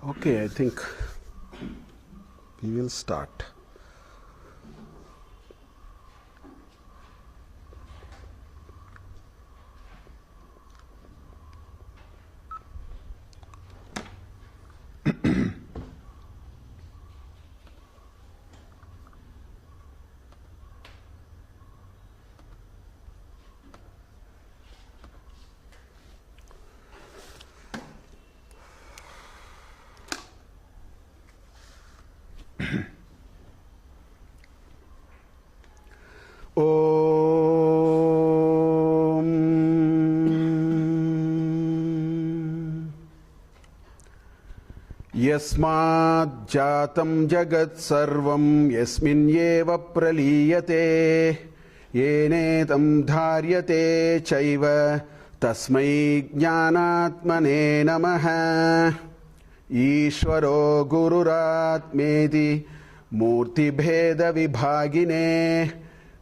Okay, I think we will start. Yasmad jatam jagat sarvam yasminyeva praliyate yenetam dharyate chaiva tasmai jnanatmane namaha Ishvaro gururatmeti murti bheda vibhagine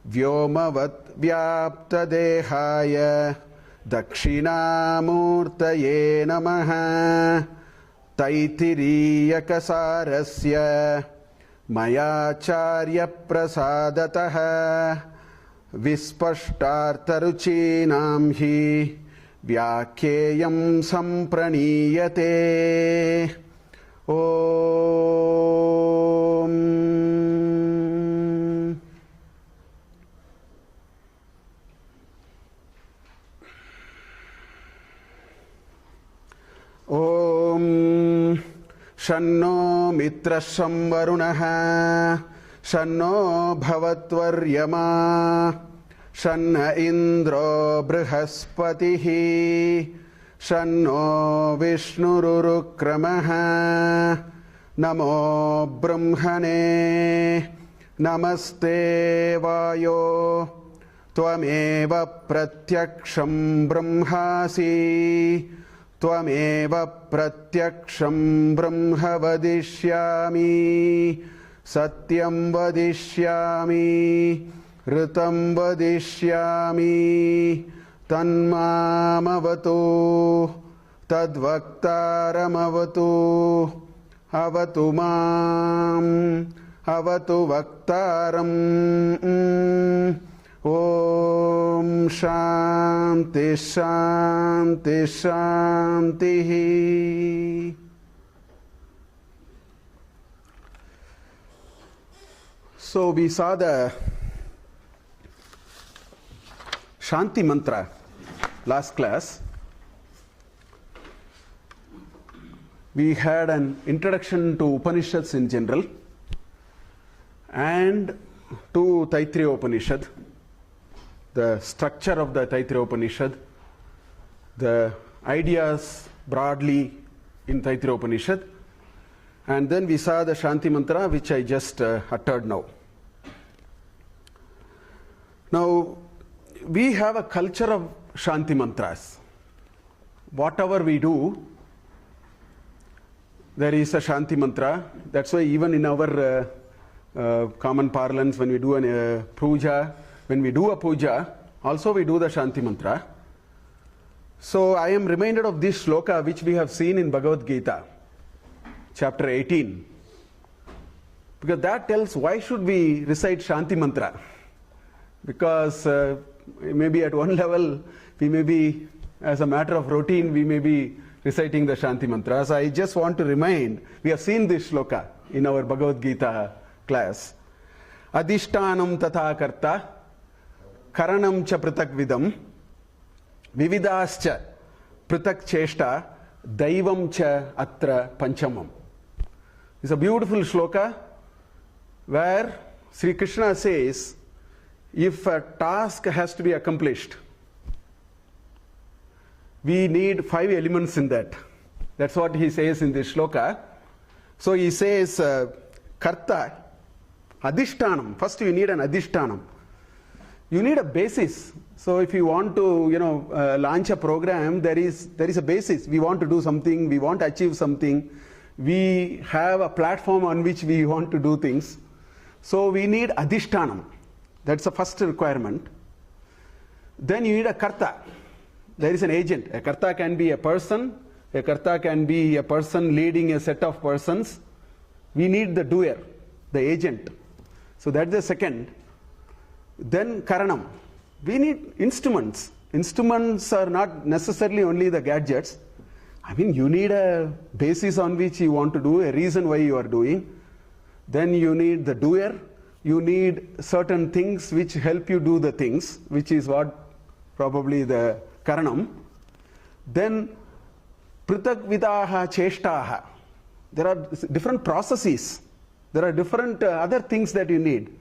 Vyomavat vyapta dehaya dakshinamurtaye namaha Taittiriya Upanishad mayacharya prasadataha vispashtartaruchinam hi vyakyeyam sampraniyate Om. Om Shanno Mitrasham Varunaha Shanno Bhavatvaryama Shanna Indro Brihaspatihi Shanno Vishnurukramaha Namo Brahmane Namaste Vayo Tvameva Pratyaksham Brahmasi Tvameva pratyaksham brahma vadishyami satyam vadishyami ritam vadishyami tanmamavatu tadvaktaramavatu avatu mam avatu vaktaram Om Shanti Shanti Shanti. So we saw the Shanti mantra last class. We had an introduction to Upanishads in general and to Taittiriya Upanishad. The structure of the Taittiriya Upanishad, the ideas broadly in Taittiriya Upanishad, and then we saw the Shanti mantra which I just uttered now. Now, we have a culture of Shanti mantras. Whatever we do, there is a Shanti mantra. That's why even in our common parlance, when we do a puja, when we do a puja, also we do the Shanti mantra. So I am reminded of this shloka which we have seen in Bhagavad Gita, chapter 18. Because that tells why should we recite Shanti mantra. Because maybe at one level, we may be, as a matter of routine, we may be reciting the Shanti mantra. So I just want to remind, we have seen this shloka in our Bhagavad Gita class. Adhishtanam tatha karta Karanam cha pratak vidam, vividascha pratak cheshta, daivam cha atra panchamam. It's a beautiful shloka where Sri Krishna says, if a task has to be accomplished, we need 5 elements in that. That's what he says in this shloka. So he says, karta, adhishtanam. First you need an adhishtanam. You need a basis. So if you want to, launch a program, there is a basis. We want to do something. We want to achieve something. We have a platform on which we want to do things. So we need adhishtanam. That's the first requirement. Then you need a karta. There is an agent. A karta can be a person, A karta can be a person leading a set of persons. We need the doer, the agent. So that's the second. Then karanam. We need instruments. Instruments are not necessarily only the gadgets. I mean, you need a basis on which you want to do, a reason why you are doing. Then you need the doer. You need certain things which help you do the things, which is what probably the karanam. Then Prithak vidaha cheshtaha. There are different processes. There are different other things that you need.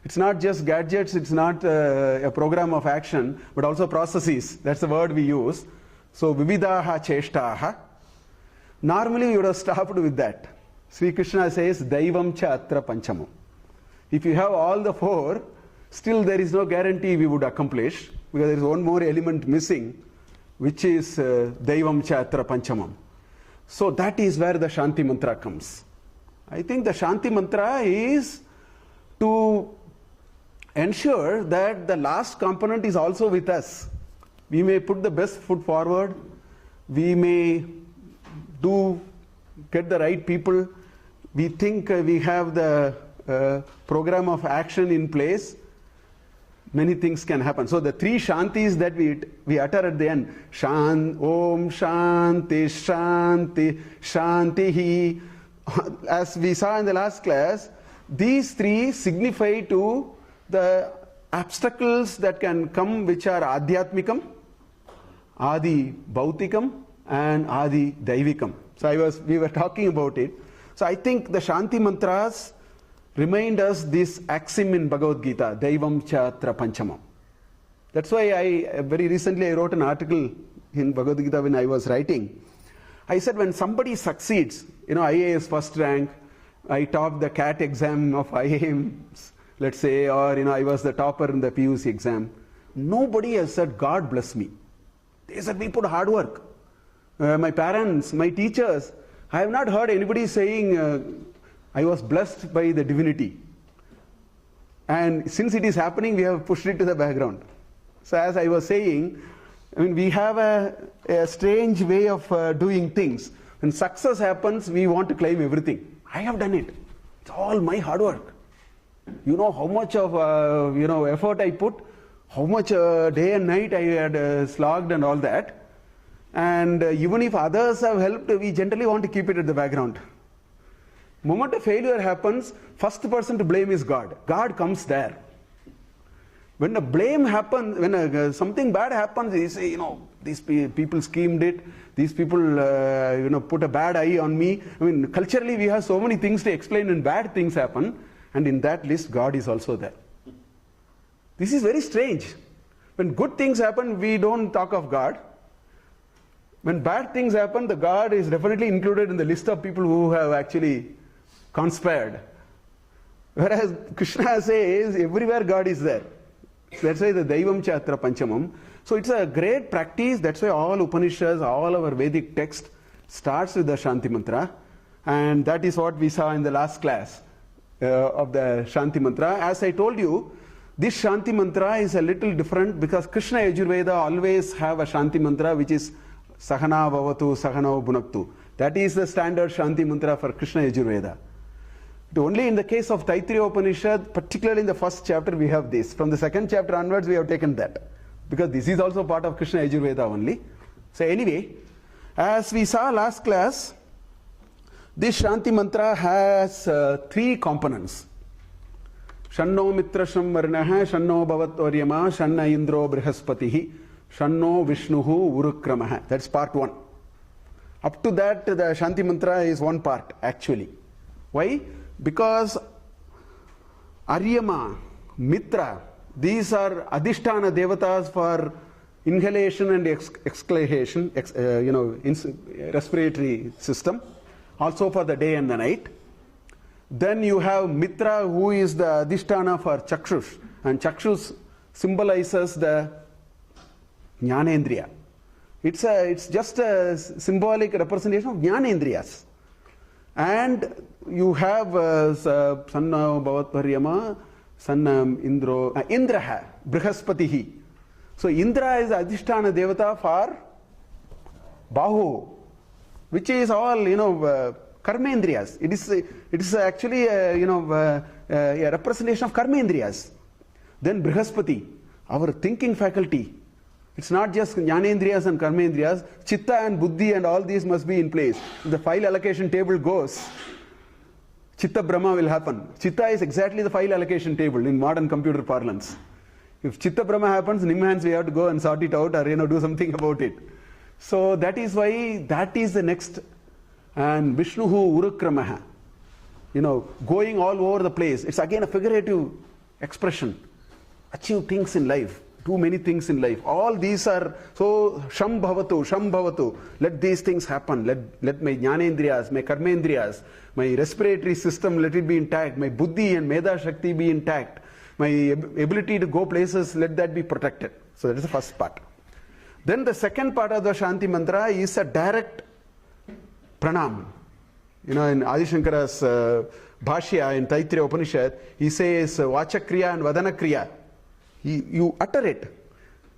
It's not just gadgets, it's not a program of action, but also processes. That's the word we use. So, vividaha cheshtaha. Normally you would have stopped with that. Sri Krishna says, Daivam cha atra panchamam. If you have all the four, still there is no guarantee we would accomplish, because there is one more element missing, which is Daivam cha atra panchamam. So that is where the Shanti mantra comes. I think the Shanti mantra is to ensure that the last component is also with us. We may put the best foot forward, we may get the right people, we think we have the program of action in place, many things can happen. So the three Shantis that we utter at the end, Om Shanti Shanti Shantihi, as we saw in the last class, these three signify to the obstacles that can come, which are Adhyatmikam, Adi Bhautikam, and Adi Daivikam. So we were talking about it. So I think the Shanti mantras remind us this axiom in Bhagavad Gita, Daivam Chatra Panchamam. That's why very recently I wrote an article in Bhagavad Gita when I was writing. I said when somebody succeeds, IAS first rank, I topped the CAT exam of IAMs, let's say, or I was the topper in the PUC exam. Nobody has said, God bless me. They said, we put hard work. My parents, my teachers, I have not heard anybody saying, I was blessed by the divinity. And since it is happening, we have pushed it to the background. So as I was saying, we have a strange way of doing things. When success happens, we want to claim everything. I have done it. It's all my hard work. You know how much of effort I put, how much day and night I had slogged and all that. And even if others have helped, we generally want to keep it at the background. Moment a failure happens, first person to blame is God. God comes there. When a blame happens, when something bad happens, they say, these people schemed it, these people, put a bad eye on me. Culturally we have so many things to explain when bad things happen, and in that list, God is also there. This is very strange. When good things happen, we don't talk of God. When bad things happen, the God is definitely included in the list of people who have actually conspired. Whereas Krishna says, everywhere God is there. That's why the Daivam Chatra Panchamam. So it's a great practice. That's why all Upanishads, all our Vedic text starts with the Shanti Mantra. And that is what we saw in the last class of the Shanti Mantra. As I told you, this Shanti Mantra is a little different because Krishna Yajurveda always have a Shanti Mantra which is Sahana Bhavatu, Sahana Bhunaktu. That is the standard Shanti Mantra for Krishna Yajurveda. Only in the case of Taittiriya Upanishad, particularly in the first chapter, we have this. From the second chapter onwards, we have taken that. Because this is also part of Krishna Yajurveda only. So anyway, as we saw last class, this Shanti Mantra has three components. Shanno Mitrasham Varnaha, Shanno Bhavat Oryama, Shanna Indro Brihaspatihi, Shanno Vishnuhu Urukramaha. That's part one. Up to that, the Shanti Mantra is one part, actually. Why? Because Aryama, Mitra, these are Adhisthana Devatas for inhalation and exhalation, respiratory system, also for the day and the night. Then you have Mitra, who is the Adhisthana for Chakshus, and Chakshus symbolizes the Jnanendriya. It's just a symbolic representation of Jnanendriyas. And you have Sanna Bhavatvaryama, Sanna Indro, Indraha, Brihaspatihi. So Indra is Adhisthana Devata for Bahu, which is all, karmendriyas. It is actually, a representation of karmendriyas. Then Brihaspati, our thinking faculty. It's not just jnanendriyas and karmendriyas. Chitta and buddhi and all these must be in place. If the file allocation table goes, Chitta Brahma will happen. Chitta is exactly the file allocation table in modern computer parlance. If Chitta Brahma happens, Nimhans we have to go and sort it out or do something about it. So that is why that is the next. And Vishnuhu Urukramaha. Going all over the place. It's again a figurative expression. Achieve things in life. Do many things in life. All these are, so Sham Bhavatu. Let these things happen. Let my Jnanendriyas, my Karmendriyas, my respiratory system, let it be intact. My Buddhi and Meda Shakti be intact. My ability to go places, let that be protected. So that is the first part. Then the second part of the Shanti Mantra is a direct pranam. In Adi Shankara's Bhashya in Taittiriya Upanishad, he says Vachakriya and Vadanakriya. You utter it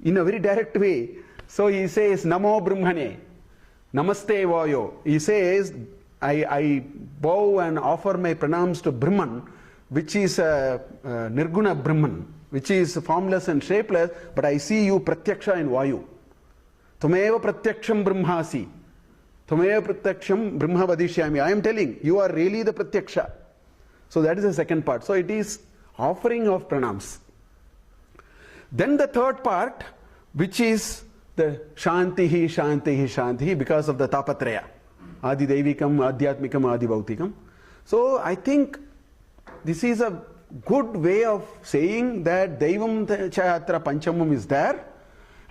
in a very direct way. So he says Namo Brahmane, Namaste Vayo. He says, I bow and offer my pranams to Brahman, which is Nirguna Brahman, which is formless and shapeless, but I see you Pratyaksha in Vayu. Tumeva Pratyaksham Brahmasi. Tumeva Pratyaksham Brahma Vadishyami. I am telling, you are really the Pratyaksha. So that is the second part. So it is offering of pranams. Then the third part, which is the Shantihi, Shantihi, Shantihi, because of the Tapatraya. Adi Devikam, Adhyatmikam, Adi Bhautikam. So I think this is a good way of saying that Daivam Chayatra Panchamam is there.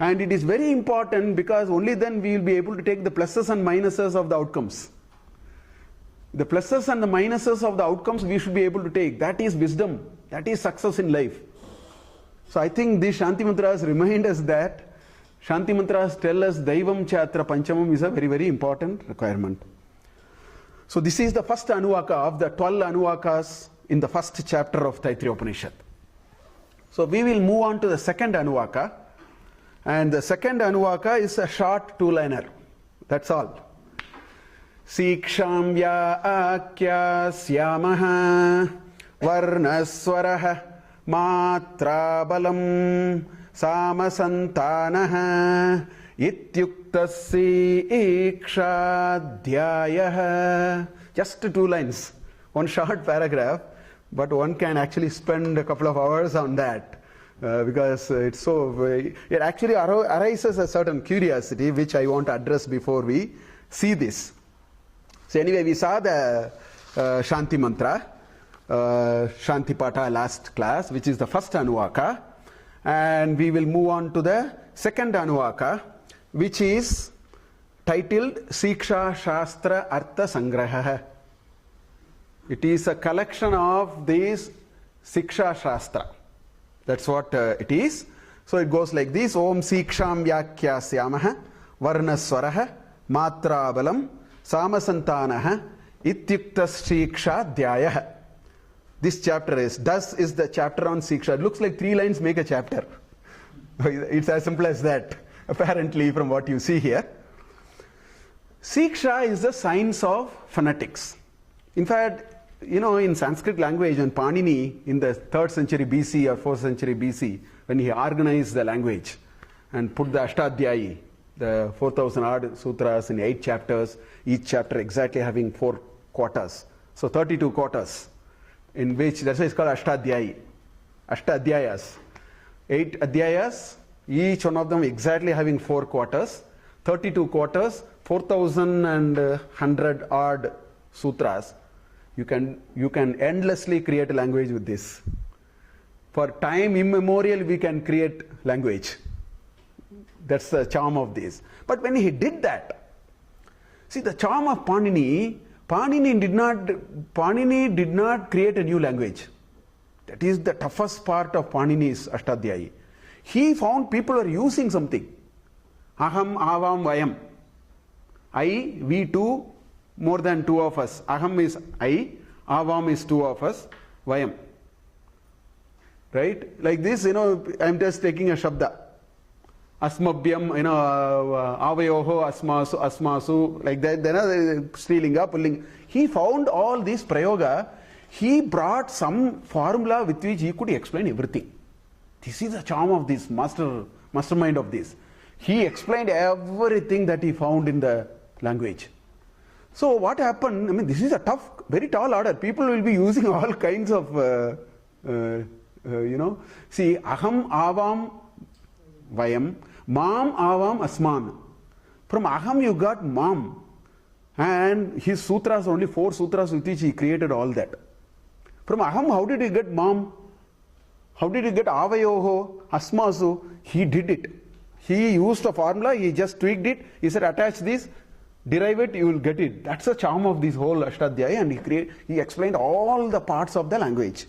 And it is very important because only then we will be able to take the pluses and minuses of the outcomes. The pluses and the minuses of the outcomes we should be able to take. That is wisdom. That is success in life. So I think these Shanti Mantras remind us that Shanti Mantras tell us Daivam Chatra Panchamam is a very, very important requirement. So this is the first anuvaka of the 12 anuvakas in the first chapter of Taittiriya Upanishad. So we will move on to the second anuvaka. And the second anuvaka is a short two-liner. That's all. Siksham akya syamaha varna swara matra balam samasantanaha ityuktasi ikshadhyayah. Just 2 lines. One short paragraph, but one can actually spend a couple of hours on that. Because it actually arises a certain curiosity which I want to address before we see this. So anyway, we saw the Shanti Mantra, Shanti Pata last class, which is the first Anuvaka. And we will move on to the second Anuvaka, which is titled Siksha Shastra Artha Sangraha. It is a collection of these Siksha Shastra. That's what it is. So it goes like this. Om Siksham Yakyasyamaha Varna Swaraha Matra Balam Samasantanaha Ityuktas Siksha Dhyayah. This chapter is the chapter on Siksha. It looks like 3 lines make a chapter. It's as simple as that, apparently, from what you see here. Siksha is the science of phonetics. In fact, in Sanskrit language, and Panini in the 3rd century BC or 4th century BC, when he organized the language and put the Ashtadhyayi, the 4,000 odd sutras in 8 chapters, each chapter exactly having 4 quarters. So 32 quarters, in which, that's why it's called Ashtadhyayi. Ashtadhyayas. 8 adhyayas, each one of them exactly having 4 quarters, 32 quarters, 4,100 odd sutras. You can endlessly create a language with this. For time immemorial, we can create language. That's the charm of this. But when he did that, see the charm of Panini did not create a new language. That is the toughest part of Panini's Ashtadhyayi. He found people are using something. Aham, avam, vayam. I, we two, more than 2 of us. Aham is I, avam is 2 of us, vayam. Right? Like this, I'm just taking a shabda. asmabhyam, avayoho, asmasu, asmasu, like that. Then strilinga, pullinga. He found all these prayoga. He brought some formula with which he could explain everything. This is the charm of this mastermind of this. He explained everything that he found in the language. So what happened? I mean, this is a tough, very tall order. People will be using all kinds of, See, aham avam vayam, mam avam asman. From aham you got mam. And his sutras, only 4 sutras with which he created all that. From aham, how did he get mam? How did he get avayoho, asmasu? He did it. He used a formula, he just tweaked it. He said, attach this, derive it, you will get it. That's the charm of this whole Ashtadhyaya, and he explained all the parts of the language.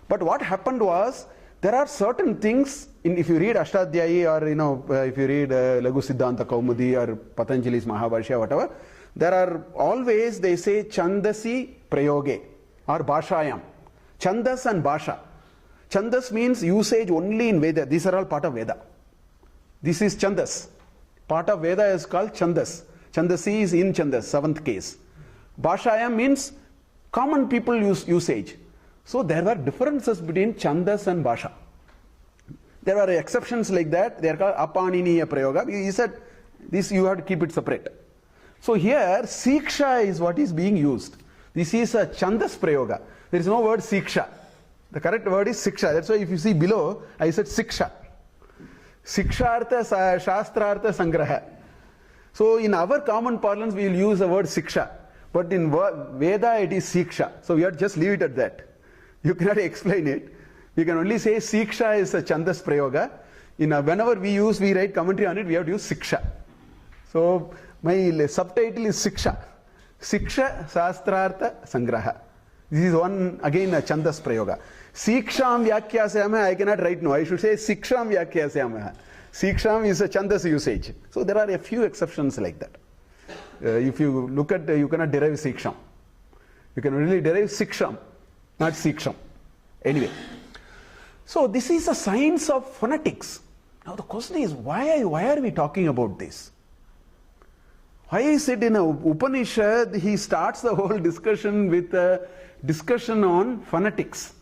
But what happened was, there are certain things, if you read Ashtadhyayi or if you read Laghu Siddhanta Kaumudi or Patanjali's Mahabhashya, whatever, there are always, they say, Chandasi Prayoge or Bhashayam. Chandas and Bhasha. Chandas means usage only in Veda. These are all part of Veda. This is Chandas. Part of Veda is called Chandas. Chandasi is in Chandas, 7th case. Bhashayam means common people usage. So there were differences between Chandas and Bhasha. There are exceptions like that. They are called Apaniniya Prayoga. He said, this you have to keep it separate. So here, Siksha is what is being used. This is a Chandas Prayoga. There is no word Siksha. The correct word is Siksha. That's why if you see below, I said Siksha. Sikshartha, Shastrartha, Sangraha. So in our common parlance, we will use the word Siksha. But in Veda, it is Siksha. So we have to just leave it at that. You cannot explain it. We can only say Siksha is a Chandas Prayoga. Whenever we write commentary on it, we have to use Siksha. So my subtitle is Siksha. Siksha, Shastrartha, Sangraha. This is one, again, a Chandas Prayoga. Siksham Vyakyasayamaha, I cannot write no. I should say Siksham Vyakyasayamaha. Siksham is a Chandas usage. So there are a few exceptions like that. If you look at, you cannot derive Siksham. You can only derive Siksham, not Siksham. Anyway. So this is a science of phonetics. Now the question is, why are we talking about this? Why is it in a Upanishad, he starts the whole discussion with a discussion on phonetics?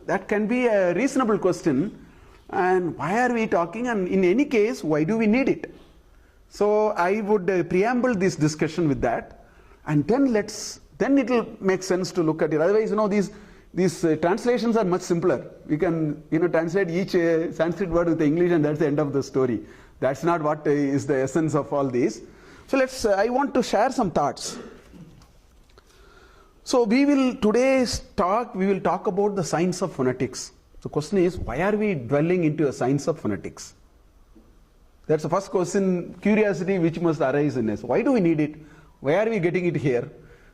That can be a reasonable question. And why are we talking? And in any case, why do we need it? So I would preamble this discussion with that. And then it will make sense to look at it. Otherwise, these translations are much simpler. We can translate each Sanskrit word with the English, and that's the end of the story. That's not what is the essence of all these. So I want to share some thoughts. So we will talk about the science of phonetics. The question is, why are we dwelling into a science of phonetics? That's the first question, curiosity which must arise in us. Why do we need it? Why are we getting it here?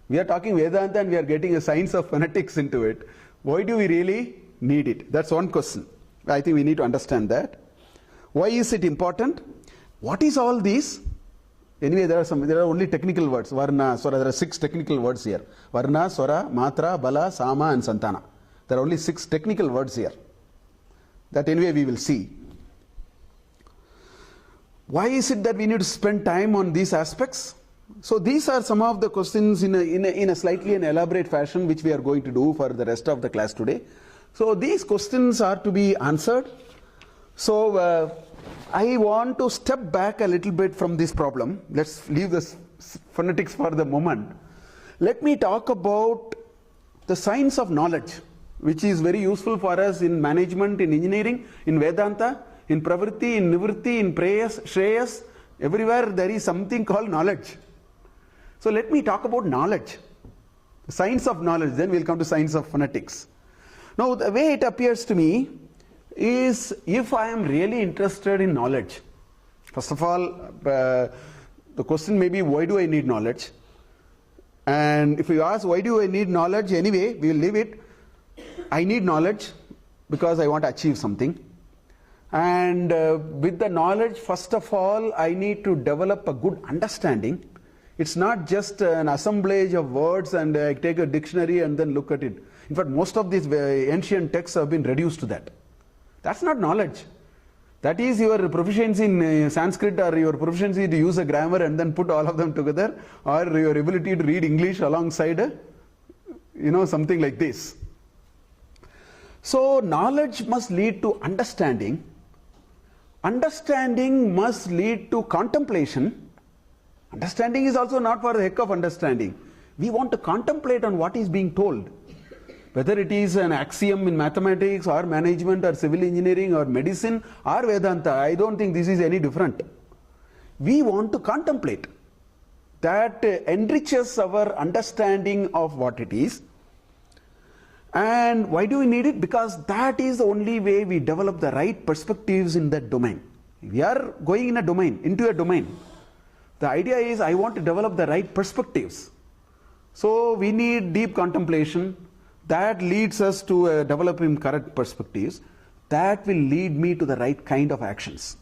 We are talking Vedanta and we are getting a science of phonetics into it. Why do we really need it? That's one question. I think we need to understand that. Why is it important? What is all these? Anyway, there are only technical words. Varna, Swara, there are 6 technical words here. Varna, Swara, Matra, Bala, Sama and Santana. There are only 6 technical words here. That anyway we will see. Why is it that we need to spend time on these aspects? So these are some of the questions in a slightly an elaborate fashion which we are going to do for the rest of the class today. So these questions are to be answered. So I want to step back a little bit from this problem. Let's leave this phonetics for the moment. Let me talk about the science of knowledge, which is very useful for us in management, in engineering, in Vedanta, in Pravritti, in Nivritti, in Prayas, Shreyas. Everywhere there is something called knowledge. So let me talk about knowledge. The science of knowledge, then we'll come to science of phonetics. Now the way it appears to me is, if I am really interested in knowledge, first of all, the question may be, why do I need knowledge? And if you ask, why do I need knowledge? Anyway, we will leave it. I need knowledge because I want to achieve something. And with the knowledge, first of all, I need to develop a good understanding. It's not just an assemblage of words and I take a dictionary and then look at it. In fact, most of these ancient texts have been reduced to that. That's not knowledge. That is your proficiency in Sanskrit, or your proficiency to use a grammar and then put all of them together, or your ability to read English alongside, something like this. So knowledge must lead to understanding. Understanding must lead to contemplation. Understanding is also not for the heck of understanding. We want to contemplate on what is being told. Whether it is an axiom in mathematics or management or civil engineering or medicine or Vedanta, I don't think this is any different. We want to contemplate. That enriches our understanding of what it is. And why do we need it? Because that is the only way we develop the right perspectives in that domain. We are going into a domain. The idea is I want to develop the right perspectives. So we need deep contemplation. That leads us to developing correct perspectives. That will lead me to the right kind of actions.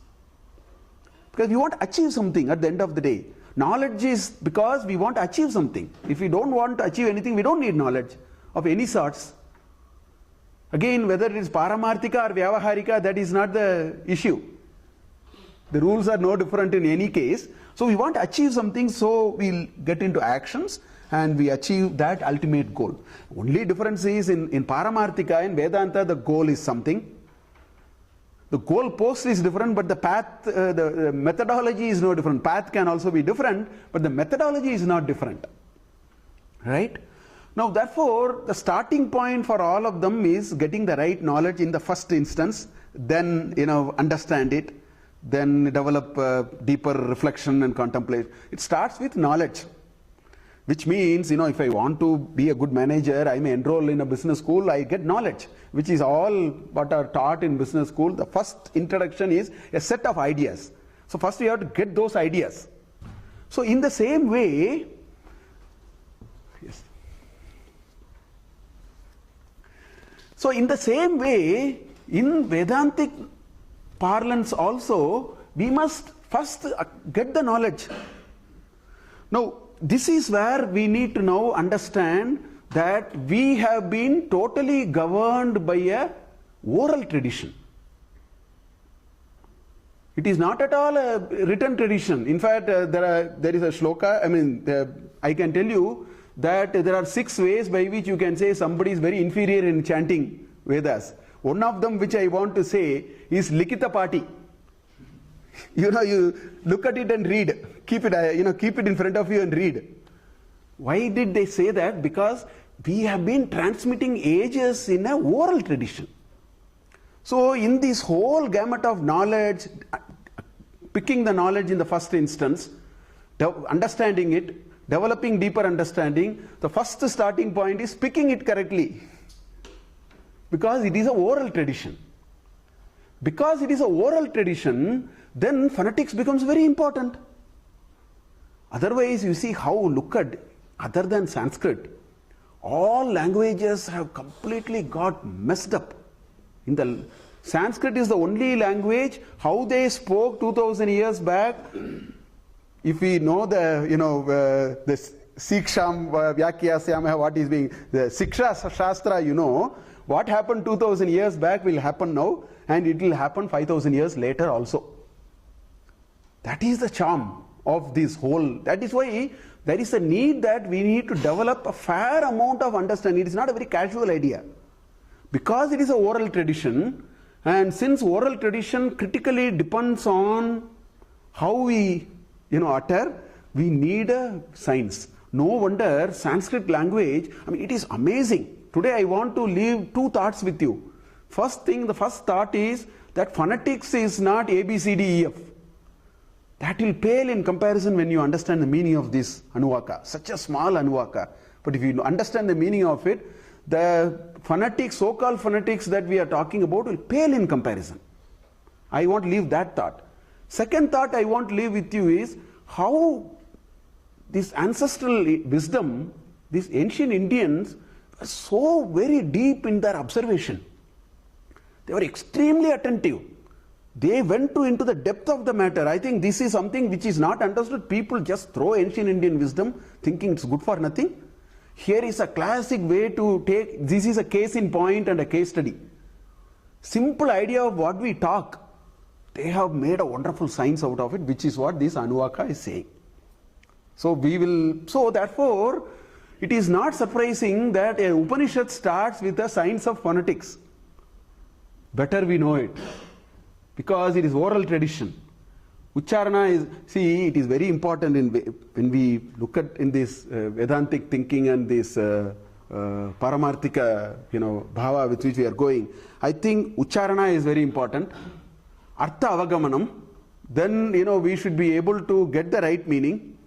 Because we want to achieve something at the end of the day. Knowledge is because we want to achieve something. If we don't want to achieve anything, we don't need knowledge of any sorts. Again, whether it is paramarthika or vyavaharika, that is not the issue. The rules are no different in any case. So we want to achieve something, so we'll get into actions and we achieve that ultimate goal. Only difference is in Paramarthika, in Vedanta, the goal is something. The goal post is different, but the path, the methodology is no different. Path can also be different, but the methodology is not different. Right? Now, therefore, the starting point for all of them is getting the right knowledge in the first instance, then, understand it, then develop deeper reflection and contemplation. It starts with knowledge. Which means, if I want to be a good manager, I may enroll in a business school, I get knowledge, which is all what are taught in business school. The first introduction is a set of ideas. So first you have to get those ideas. So in the same way, yes. So in the same way, in Vedantic parlance also, we must first get the knowledge. Now, this is where we need to now understand that we have been totally governed by a oral tradition. It is not at all a written tradition. In fact, there is a shloka, I can tell you that there are 6 ways by which you can say somebody is very inferior in chanting Vedas. One of them which I want to say is Likita Pati. You look at it and read. Keep it in front of you and read. Why did they say that? Because we have been transmitting ages in an oral tradition. So in this whole gamut of knowledge, picking the knowledge in the first instance, understanding it, developing deeper understanding, the first starting point is picking it correctly. Because it is an oral tradition. Because it is an oral tradition, then phonetics becomes very important. Otherwise, you see how, look at, other than Sanskrit, all languages have completely got messed up. Sanskrit is the only language, how they spoke 2000 years back. If we know the Siksham Vyakyasyama, what is being, the Siksha Shastra, what happened 2000 years back will happen now, and it will happen 5000 years later also. That is the charm of this whole. That is why there is a need that we need to develop a fair amount of understanding. It is not a very casual idea. Because it is an oral tradition, and since oral tradition critically depends on how we utter, we need a science. No wonder Sanskrit language, it is amazing. Today I want to leave 2 thoughts with you. The first thought is that phonetics is not A, B, C, D, E, F. That will pale in comparison when you understand the meaning of this anuvaka, such a small anuvaka. But if you understand the meaning of it, the phonetics, so-called phonetics that we are talking about will pale in comparison. I want to leave that thought. Second thought I want to leave with you is how this ancestral wisdom, these ancient Indians, were so very deep in their observation. They were extremely attentive. They went into the depth of the matter. I think this is something which is not understood. People just throw ancient Indian wisdom thinking it's good for nothing. Here is a classic way to take, this is a case in point and a case study. Simple idea of what we talk. they have made a wonderful science out of it, which is what this anuvaka is saying. So therefore, it is not surprising that a Upanishad starts with the science of phonetics. Better we know it, because it is oral tradition. Ucharana is, see, it is very important when we look at in this Vedantic thinking and this Paramarthika, bhava with which we are going. I think Ucharana is very important. Artha avagamanam, then, we should be able to get the right meaning.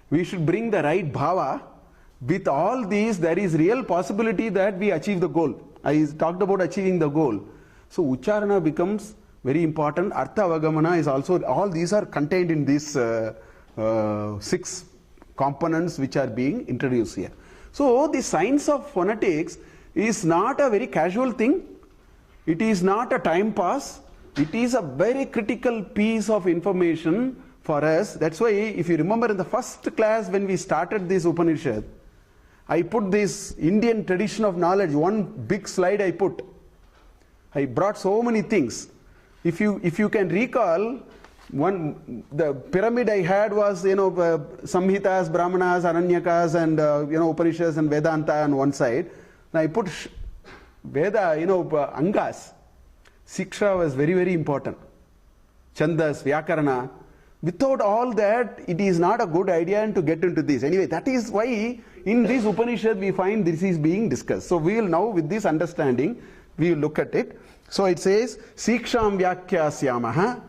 We should bring the right bhava. With all these, there is real possibility that we achieve the goal. I talked about achieving the goal. So Ucharana becomes very important. Artha avagamana is also, all these are contained in these 6 components which are being introduced here. So the science of phonetics is not a very casual thing. It is not a time pass. It is a very critical piece of information for us. That's why, if you remember in the first class when we started this Upanishad, I put this Indian tradition of knowledge, one big slide I put. I brought so many things. If you can recall, the pyramid I had was, Samhitas, Brahmanas, Aranyakas, and, Upanishads and Vedanta on one side. And I put Veda, Angas. Siksha was very, very important. Chandas, Vyakarana. Without all that, it is not a good idea to get into this. Anyway, that is why in this Upanishad we find this is being discussed. So we will now, with this understanding, we will look at it. So it says, Siksham Vyakyasyamaha.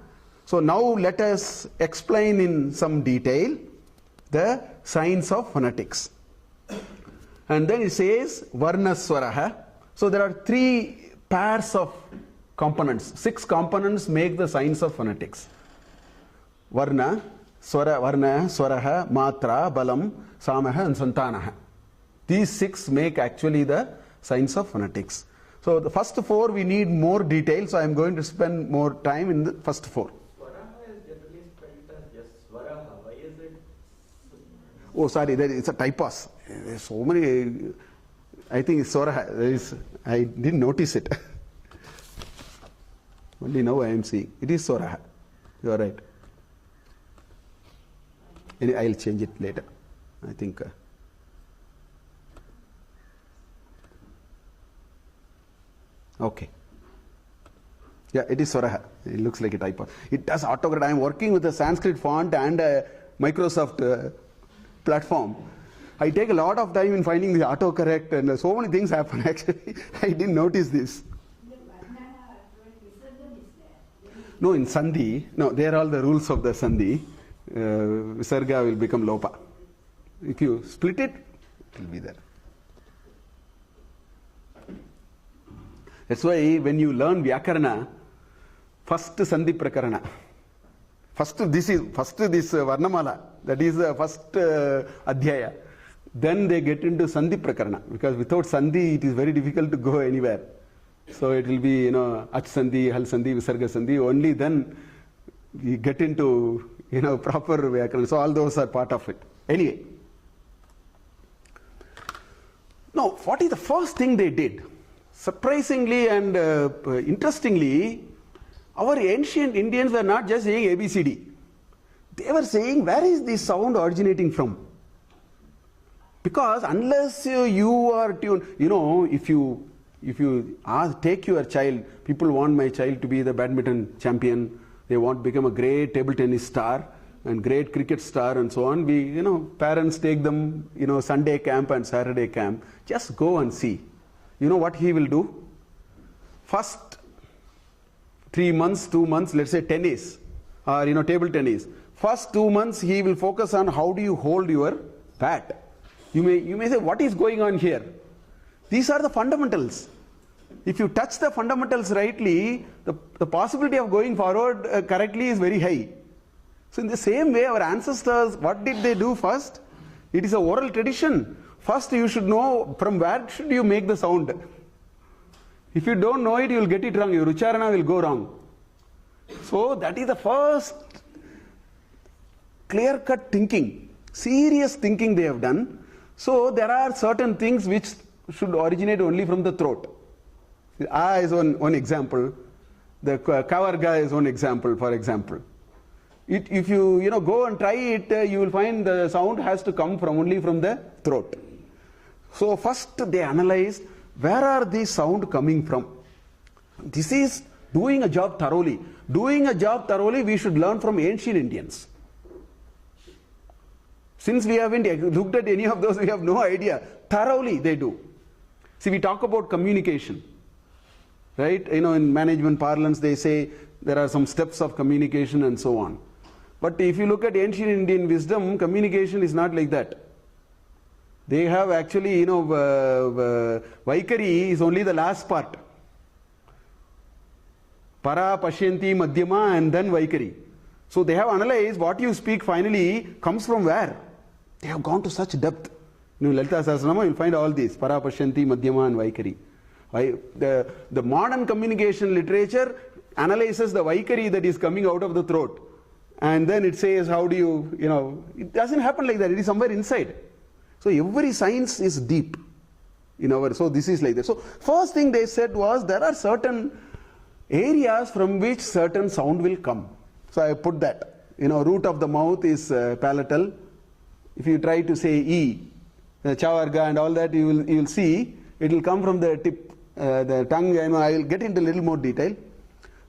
So now let us explain in some detail the science of phonetics. And then it says, Varna Swara. So there are 3 pairs of components. 6 components make the science of phonetics. Varna, Swaraha, Matra, Balam, Samaha and Santanaha. These 6 make actually the science of phonetics. So the first 4 we need more detail, so I am going to spend more time in the first 4. Swaraha is generally spelled as just Swaraha. Why is it? Oh, sorry, it's a typos. There's so many. I think it's Swaraha. I didn't notice it. Only now I am seeing. It is Swaraha. You are right. I'll change it later. I think. Okay. Yeah, it is Swaraha. It looks like a typo. It does autocorrect. I am working with a Sanskrit font and a Microsoft platform. I take a lot of time in finding the autocorrect, and so many things happen actually. I didn't notice this. No, in Sandhi, no, they are all the rules of the Sandhi. Visarga will become Lopa. If you split it, it will be there. That's why when you learn Vyakarana, first Sandhi Prakarana. First this Varnamala, that is the first Adhyaya. Then they get into Sandhi Prakarana, because without Sandhi it is very difficult to go anywhere. So it will be, Ach Sandhi, Hal Sandhi, Visarga Sandhi. Only then we get into, proper Vyakarana. So all those are part of it. Anyway. Now, what is the first thing they did? Surprisingly and interestingly, our ancient Indians were not just saying ABCD. They were saying, where is this sound originating from? Because unless you are tuned, if you take your child, people want my child to be the badminton champion, they want to become a great table tennis star and great cricket star and so on. We, parents take them, Sunday camp and Saturday camp. Just go and see. You know what he will do? First 3 months, 2 months, let's say tennis or table tennis. First 2 months he will focus on how do you hold your bat. You may say, what is going on here? These are the fundamentals. If you touch the fundamentals rightly, the possibility of going forward correctly is very high. So in the same way, our ancestors, what did they do first? It is a oral tradition. First you should know from where should you make the sound. If you don't know it, you will get it wrong. Your ucharana will go wrong. So that is the first clear-cut thinking, serious thinking they have done. So there are certain things which should originate only from the throat. Ah is one example. The kavarga is one example, for example. If you go and try it, you will find the sound has to come only from the throat. So first they analyze where are these sound coming from. This is doing a job thoroughly. Doing a job thoroughly, we should learn from ancient Indians. Since we haven't looked at any of those, we have no idea. Thoroughly they do. See, we talk about communication, right? In management parlance, they say there are some steps of communication and so on. But if you look at ancient Indian wisdom, communication is not like that. They have actually, Vaikari is only the last part. Para, Pashyanti, Madhyama, and then Vaikari. So they have analyzed what you speak finally comes from where. They have gone to such depth. Lalita Sahasranama, you'll find all these. Para, Pashyanti, Madhyama, and Vaikari. The modern communication literature analyzes the Vaikari that is coming out of the throat. And then it says, how do you, it doesn't happen like that. It is somewhere inside. So every science is deep. So this is like that. So first thing they said was there are certain areas from which certain sound will come. So I put that. Root of the mouth is palatal. If you try to say E, chavarga and all that, you will see it will come from the tip, the tongue. I will get into a little more detail.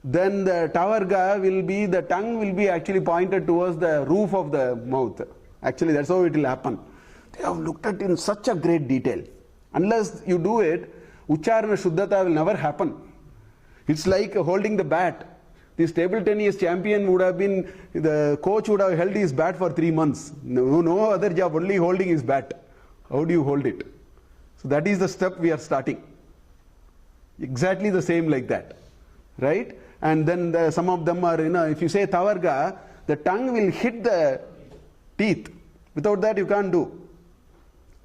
Then the tavarga will be, the tongue will be actually pointed towards the roof of the mouth. Actually, that's how it will happen. They have looked at it in such a great detail. Unless you do it, Ucharana Shuddhata will never happen. It's like holding the bat. This table tennis champion would have been, the coach would have held his bat for 3 months. No other job, only holding his bat. How do you hold it? So that is the step we are starting. Exactly the same like that. Right? And then some of them are, if you say tavarga, the tongue will hit the teeth. Without that you can't do.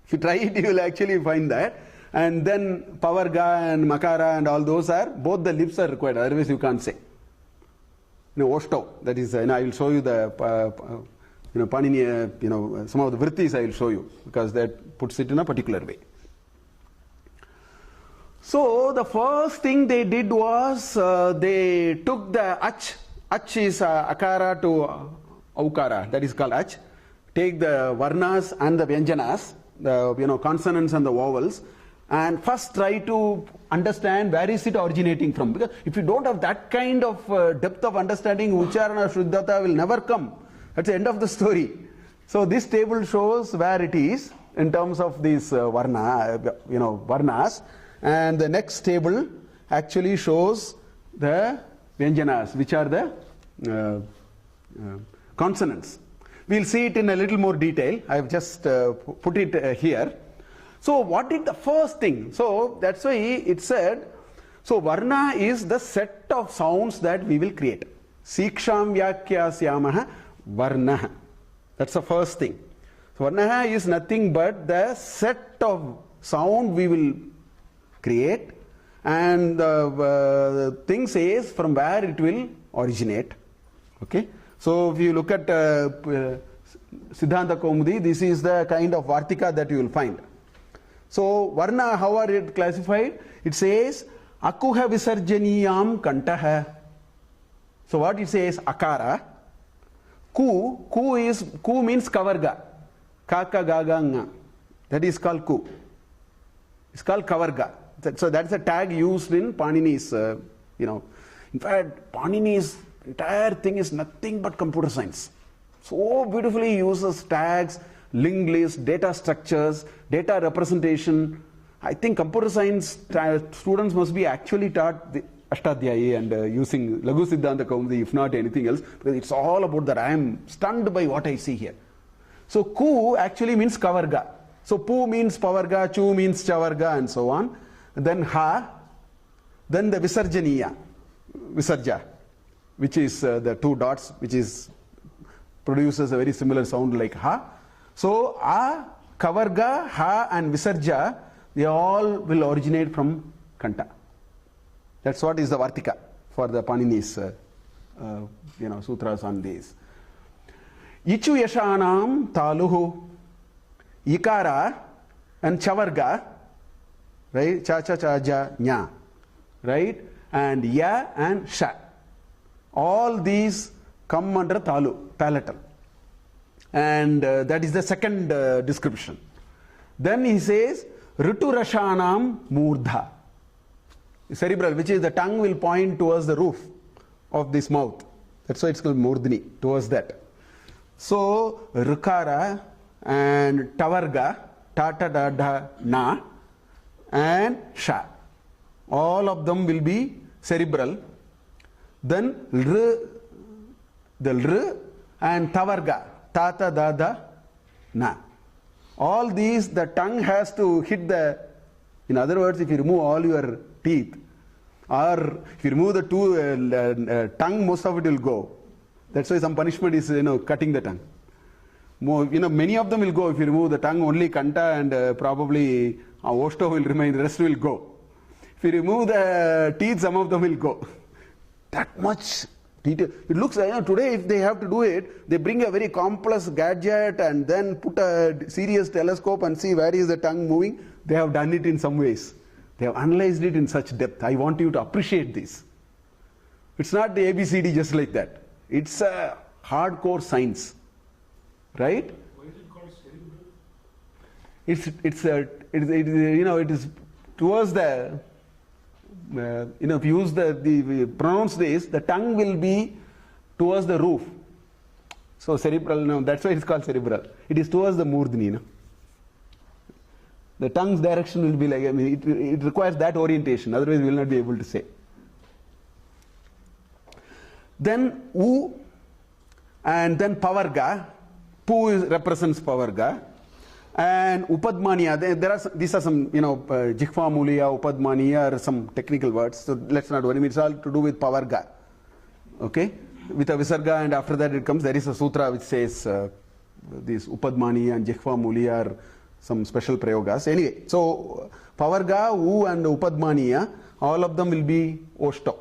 If you try it, you will actually find that. And then pavarga and makara and all those are, both the lips are required, otherwise you can't say. Oshto, that is, I will show you the, Panini, some of the vrittis I will show you, because that puts it in a particular way. So the first thing they did was, they took the ach. Ach is akara to aukara, that is called ach. Take the varnas and the vyanjanas, the consonants and the vowels, and first try to understand where is it originating from. Because if you don't have that kind of depth of understanding, ucharana shuddhata will never come. That's the end of the story. So this table shows where it is in terms of these varnas, and the next table actually shows the vyanjanas, which are the consonants. We'll see it in a little more detail. I've just put it here. So what did the first thing? So that's why it said, so varna is the set of sounds that we will create. Siksham vyakyasyamaha varna. That's the first thing. So varna is nothing but the set of sound we will create, and the thing says from where it will originate. Okay. So if you look at Siddhanta Kaumudi, this is the kind of Vartika that you will find. So Varna, how are it classified? It says Akuha Visarjaniyam Kantaha. So what it says? Akara. Ku means Kavarga. Kaka Gaga Nga. That is called Ku. It's called Kavarga. So that's a tag used in Panini's, In fact, Panini's entire thing is nothing but computer science. So beautifully uses tags, linked lists, data structures, data representation. I think computer science students must be actually taught the Ashtadhyayi and using Laghu Siddhanta Kaumudi, if not anything else, because it's all about that. I am stunned by what I see here. So Ku actually means Kavarga. So Pu means Pavarga, Chu means Chavarga, and so on. And then Ha, then the Visarjaniya, Visarja, which is the two dots, which produces a very similar sound like Ha. So A, Kavarga, Ha and Visarja, they all will originate from Kanta. That's what is the Vartika for the Panini's sutras on these. Ichu Yashanam Taluhu, Ikara and Chavarga, right? Cha cha cha ja nya, right? and ya and sha. All these come under talu, palatal. And that is the second description. Then he says, Ritu Rashanam Murdha. Cerebral, which is the tongue will point towards the roof of this mouth. That's why it's called Murdhini, towards that. So, Rukara and Tavarga, Tata Dada Na, and Sha. All of them will be cerebral. Then R, the R and Tavarga, Tata Dada Na. All these, the tongue has to hit the, in other words, if you remove all your teeth, or if you remove the tongue, most of it will go. That's why some punishment is, cutting the tongue. Many of them will go if you remove the tongue, only Kanta and probably Oshto will remain, the rest will go. If you remove the teeth, some of them will go. That much detail. It looks like, today if they have to do it, they bring a very complex gadget and then put a serious telescope and see where is the tongue moving. They have done it in some ways. They have analyzed it in such depth. I want you to appreciate this. It's not the ABCD just like that. It's a hardcore science. Right? Why is it called cerebral? It is towards the, if you use the pronounce this, the tongue will be towards the roof. So cerebral, that's why it's called cerebral. It is towards the Murdhini. The tongue's direction will be like, it requires that orientation, otherwise we will not be able to say. Then U and then Pavarga. Pu represents Pavarga. And Upadmaniya, these are some, Jikhva Muliya, Upadmaniya are some technical words, so let's not worry, it's all to do with Pavarga. Okay? With a Visarga, and after that it comes, there is a sutra which says these Upadmaniya and Jikhva Muliya are some special prayogas. Anyway, so Pavarga, U and Upadmaniya, all of them will be Oshto.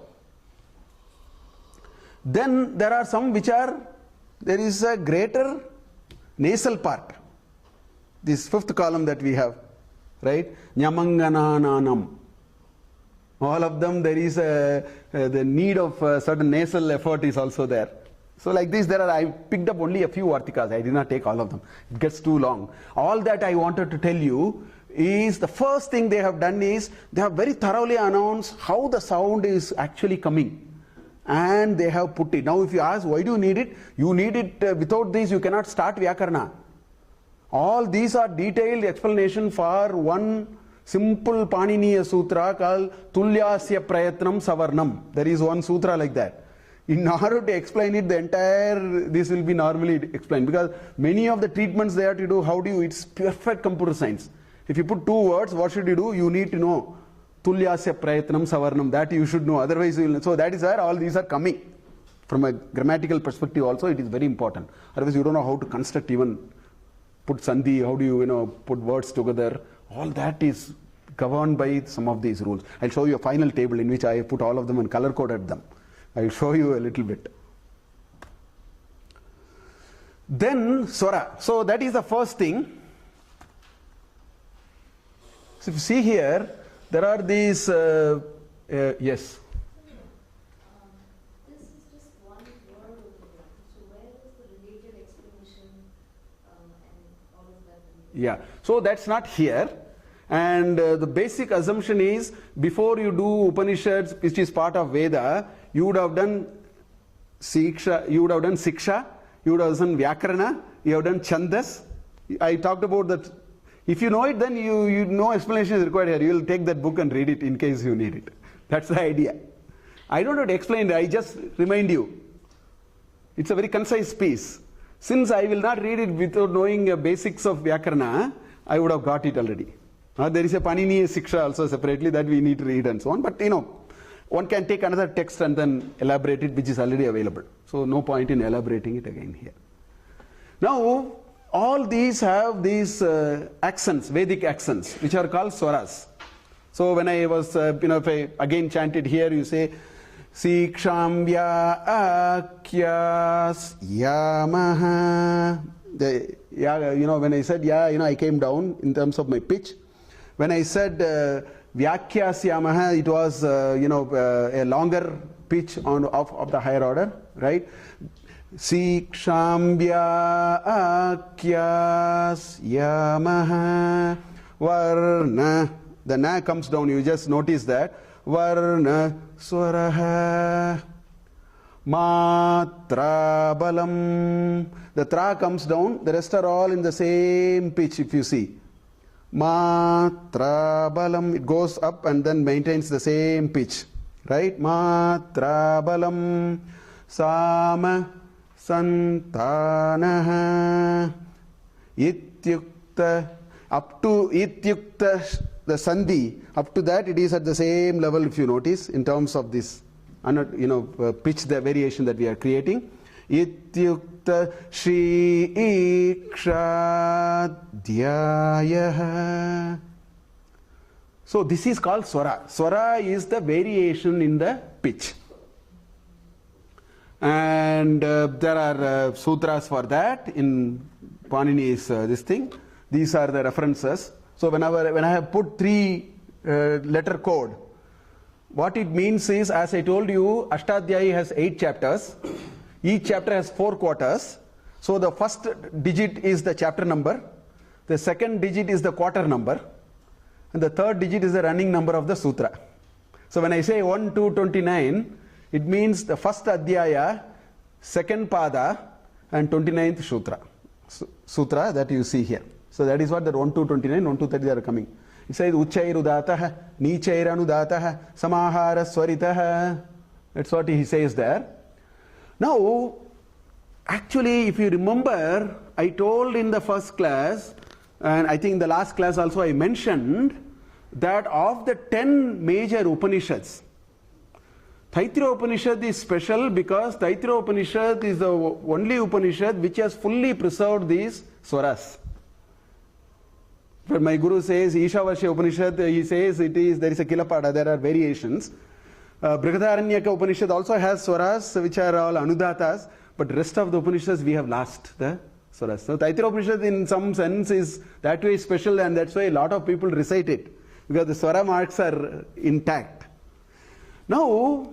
Then there are some which are, there is a greater nasal part. This fifth column that we have, right? Nyamanganananam. All of them, there is the need of certain nasal effort is also there. So like this, I picked up only a few articles. I did not take all of them. It gets too long. All that I wanted to tell you is the first thing they have done is they have very thoroughly announced how the sound is actually coming. And they have put it. Now if you ask why do you need it? You need it, without this you cannot start Vyakarna. All these are detailed explanation for one simple Paniniya Sutra called Tulyasya Prayatnam Savarnam. There is one sutra like that. In order to explain it, the entire, this will be normally explained. Because many of the treatments they have to do, it's perfect computer science. If you put two words, what should you do? You need to know. Tulyasya Prayatnam Savarnam, that you should know. Otherwise, you will, so that is where all these are coming. From a grammatical perspective also, it is very important. Otherwise, you don't know how to construct even, put sandhi, how do you, put words together. All that is governed by some of these rules. I'll show you a final table in which I put all of them and color-coded them. I'll show you a little bit. Then Swara. So that is the first thing. So if you see here, there are these, yes. This is just one word over here. So where is the related explanation and all of that? Yeah. So that's not here. And the basic assumption is, before you do Upanishads, which is part of Veda, you would have done Siksha, you would have done Siksha, you would have done Vyakarana, you have done Chandas. I talked about that. If you know it, then no explanation is required here. You will take that book and read it in case you need it. That's the idea. I don't have to explain it, I just remind you. It's a very concise piece. Since I will not read it without knowing the basics of Vyakarana, I would have got it already. There is a Paniniya Siksha also separately that we need to read and so on. But one can take another text and then elaborate it, which is already available. So no point in elaborating it again here. Now, all these have these accents, Vedic accents, which are called swaras. So when I was, if I again chanted here, you say, Sikshambya Akyas Yamaha. When I said I came down in terms of my pitch. When I said Vyakyasyamaha, it was a longer pitch of the higher order, right? Sikshambhyakyas Varna. The na comes down, you just notice that. Varna Swara Matra Balam. The tra comes down, the rest are all in the same pitch if you see. Matra Balam, it goes up and then maintains the same pitch. Right? Matra Balam Sama Santanaha Ityukta. Up to Ityukta, the Sandhi, up to that it is at the same level if you notice in terms of this pitch, the variation that we are creating. Ityukta Shri Ikshadhyaya. So this is called Swara. Swara is the variation in the pitch. And there are sutras for that in Panini's this thing. These are the references. So when I have put 3 letter code, what it means is, as I told you, Ashtadhyayi has 8 chapters. Each chapter has 4 quarters. So the first digit is the chapter number. The second digit is the quarter number. And the third digit is the running number of the sutra. So when I say 1, 2, 29, it means the first adhyaya, second pada, and 29th sutra that you see here. So that is what the 1 to 29, 1 to 30 are coming. It says Uchairudatah, Nichairanudataha, Samahara Swaritaha. That's what he says there. Now, actually, if you remember, I told in the first class, and I think in the last class also I mentioned, that of the 10 major Upanishads, Taittiriya Upanishad is special because Taittiriya Upanishad is the only Upanishad which has fully preserved these swaras. But my guru says, Ishavasya Upanishad, he says there is a Kilapada, there are variations. Brihadaranyaka Upanishad also has swaras which are all anudatas, but rest of the Upanishads we have lost the swaras. So Taittiriya Upanishad in some sense is that way special, and that's why a lot of people recite it, because the swara marks are intact. Now,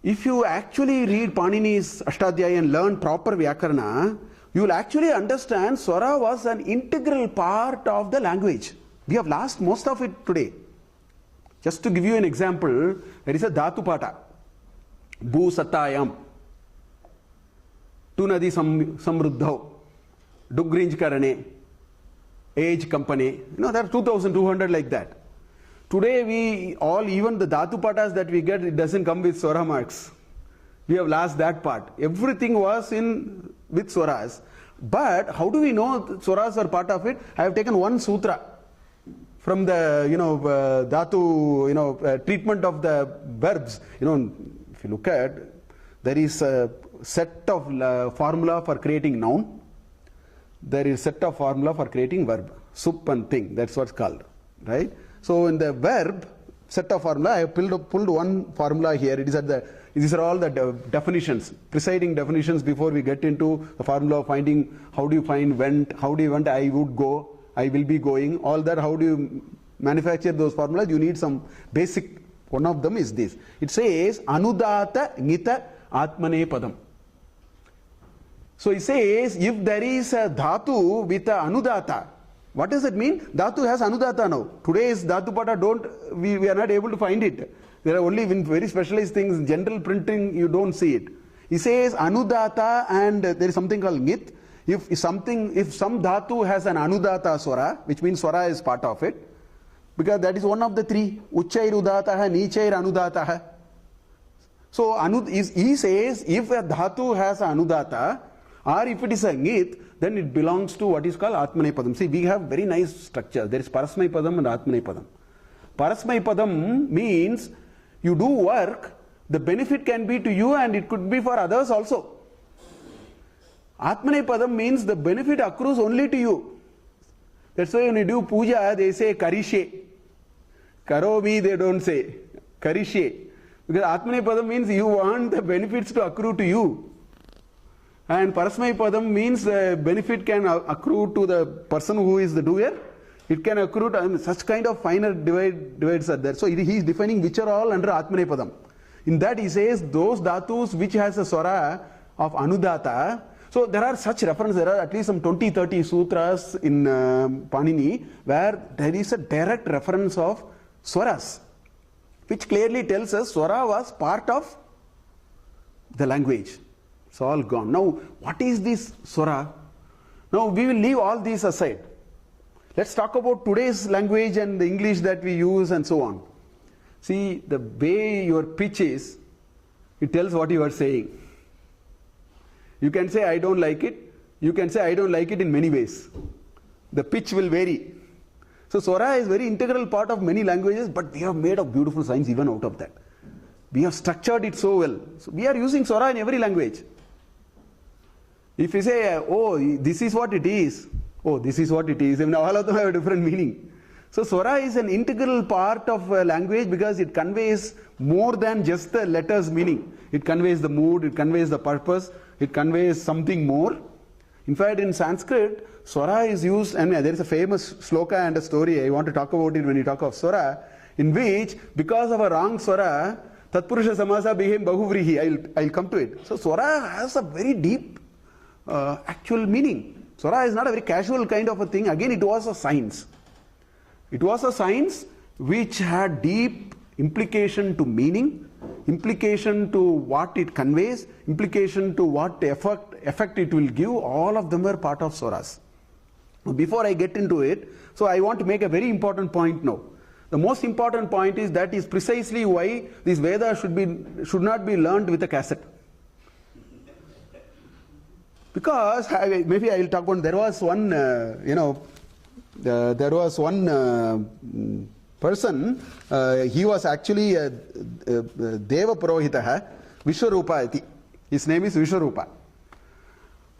if you actually read Panini's Ashtadhyayi and learn proper Vyakarana, you will actually understand Swara was an integral part of the language. We have lost most of it today. Just to give you an example, there is a Dhatu Pata. Bhu Satayam. Tunadi Samruddhav. Dugrinj Karane. Age Company. There are 2,200 like that. Today even the Dhatu Patas that we get, it doesn't come with Swara marks. We have lost that part. Everything was with swaras. But how do we know swaras are part of it? I have taken one sutra from the dhatu treatment of the verbs. If you look at, there is a set of formula for creating noun. There is a set of formula for creating verb. Sup and thing. That's what's called, right? So in the verb set of formula, I have pulled one formula here. These are all the definitions, presiding definitions before we get into the formula of finding how do you find went, how do you want I would go, I will be going, all that, how do you manufacture those formulas? You need some basic, one of them is this. It says, Anudata Nita Atmane Padam. So it says, if there is a dhatu with a anudata, what does it mean? Dhatu has anudata now. Today's dhatu pada we are not able to find it. There are only very specialized things, in general printing you don't see it. He says anudata, and there is something called ngit. If some dhatu has an anudata swara, which means swara is part of it, because that is one of the 3. Uchair udataha, nichair anudataha. So he says if a dhatu has an anudata, or if it is a ngit, then it belongs to what is called Atmane Padam. See, we have very nice structure. There is Parasmai Padam and Atmane Padam. Parasmai Padam means you do work, the benefit can be to you and it could be for others also. Atmane Padam means the benefit accrues only to you. That's why when you do puja, they say Karishe. Karomi, they don't say. Karishe. Because Atmane Padam means you want the benefits to accrue to you. And Parasmai Padam means the benefit can accrue to the person who is the doer. It can accrue to such kind of finer divides are there. So he is defining which are all under Atmanepadam. In that he says those dhatus which has a swara of Anudata. So there are such references. There are at least some 20-30 sutras in Panini where there is a direct reference of swaras, which clearly tells us swara was part of the language. It's all gone. Now, what is this swara? Now, we will leave all these aside. Let's talk about today's language and the English that we use and so on. See, the way your pitch is, it tells what you are saying. You can say, I don't like it. You can say, I don't like it in many ways. The pitch will vary. So, swara is very integral part of many languages, but we have made a beautiful science even out of that. We have structured it so well. So, we are using swara in every language. If you say, oh, this is what it is. Oh, this is what it is. I mean, all of them have a different meaning. So, swara is an integral part of language because it conveys more than just the letters meaning. It conveys the mood, it conveys the purpose, it conveys something more. In fact, in Sanskrit, swara is used, and there is a famous sloka and a story. I want to talk about it when you talk of swara, in which, because of a wrong swara, Tatpurusha Samasa became Bahuvrihi. I'll come to it. So, swara has a very deep actual meaning. Swara is not a very casual kind of a thing. Again, it was a science. It was a science which had deep implication to meaning, implication to what it conveys, implication to what effect it will give. All of them were part of swaras. Before I get into it, so I want to make a very important point now. The most important point is that is precisely why this Veda should not be learned with a cassette. Because maybe I will talk about, there was one, there was one person, he was actually Deva Purohitaha, Vishwarupa iti. His name is Vishwarupa.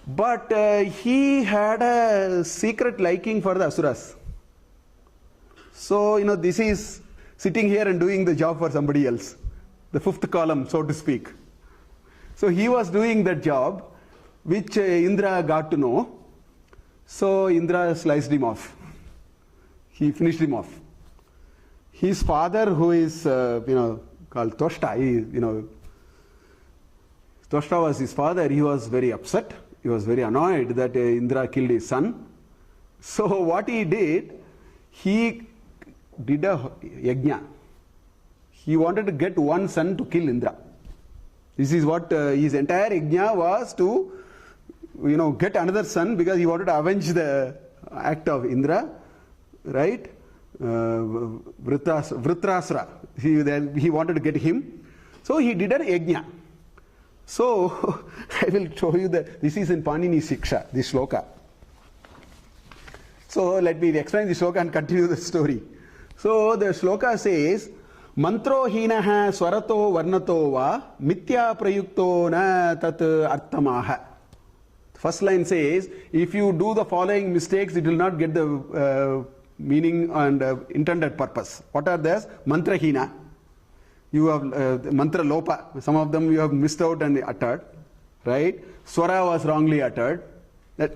But he had a secret liking for the Asuras. So, this is sitting here and doing the job for somebody else. The fifth column, so to speak. So, he was doing that job, which Indra got to know. So, Indra sliced him off. He finished him off. His father, who is, called Toshta, Toshta was his father, he was very upset. He was very annoyed that Indra killed his son. So, what he did, he did a yajna. He wanted to get one son to kill Indra. This is what his entire yajna was, to get another son, because he wanted to avenge the act of Indra, right? Vritrasura. He wanted to get him. So he did an yajna. So I will show you that this is in Panini Siksha, this shloka. So let me explain the shloka and continue the story. So the shloka says, Mantro hinaha swarato varnato va mitya prayukto na tat artamaha. First line says, if you do the following mistakes, it will not get the meaning and intended purpose. What are those? Mantra hina. You have mantra lopa. Some of them you have missed out and uttered, right? Swara was wrongly uttered.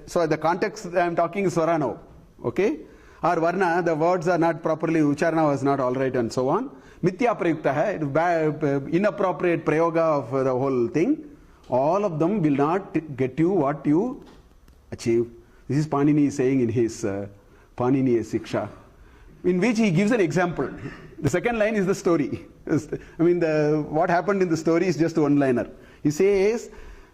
So the context I am talking is swara now. Okay? Or varna, the words are not properly, ucharana was not all right and so on. Mithya prayukta hai, inappropriate prayoga of the whole thing. All of them will not get you what you achieve. This is Panini saying in his Panini Siksha, in which he gives an example. The second line is the story. What happened in the story is just one liner. He says,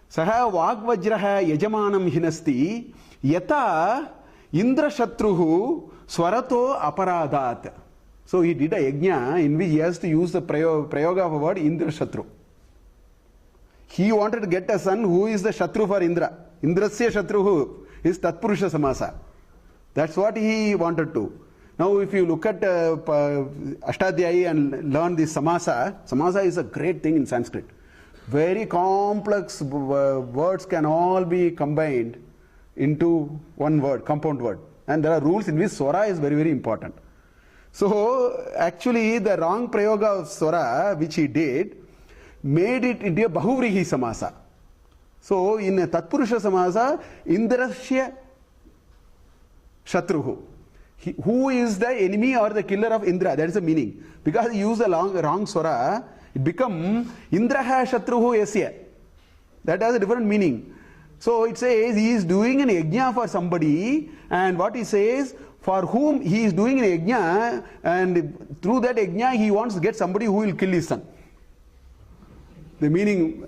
Saha Vagvajraha Yajamanam Hinasti Yata Indra Shatruhu Swarato Aparadat. So he did a yajna in which he has to use the prayoga of a word Indra Shatru. He wanted to get a son who is the Shatru for Indra. Indrasya Shatruhu is Tatpurusha Samasa. That's what he wanted to. Now if you look at Ashtadhyayi and learn this Samasa is a great thing in Sanskrit. Very complex words can all be combined into one word, compound word. And there are rules in which Swara is very, very important. So actually the wrong prayoga of Swara, which he did, made it into a Bahuvrihi Samasa. So in a Tatpurusha Samasa, Indrasya Shatruhu. Who is the enemy or the killer of Indra? That is the meaning. Because he used the wrong swara, it become Indraha Shatruhu Yasya. That has a different meaning. So it says he is doing an yajna for somebody, and what he says, for whom he is doing an yajna, and through that yajna he wants to get somebody who will kill his son. The meaning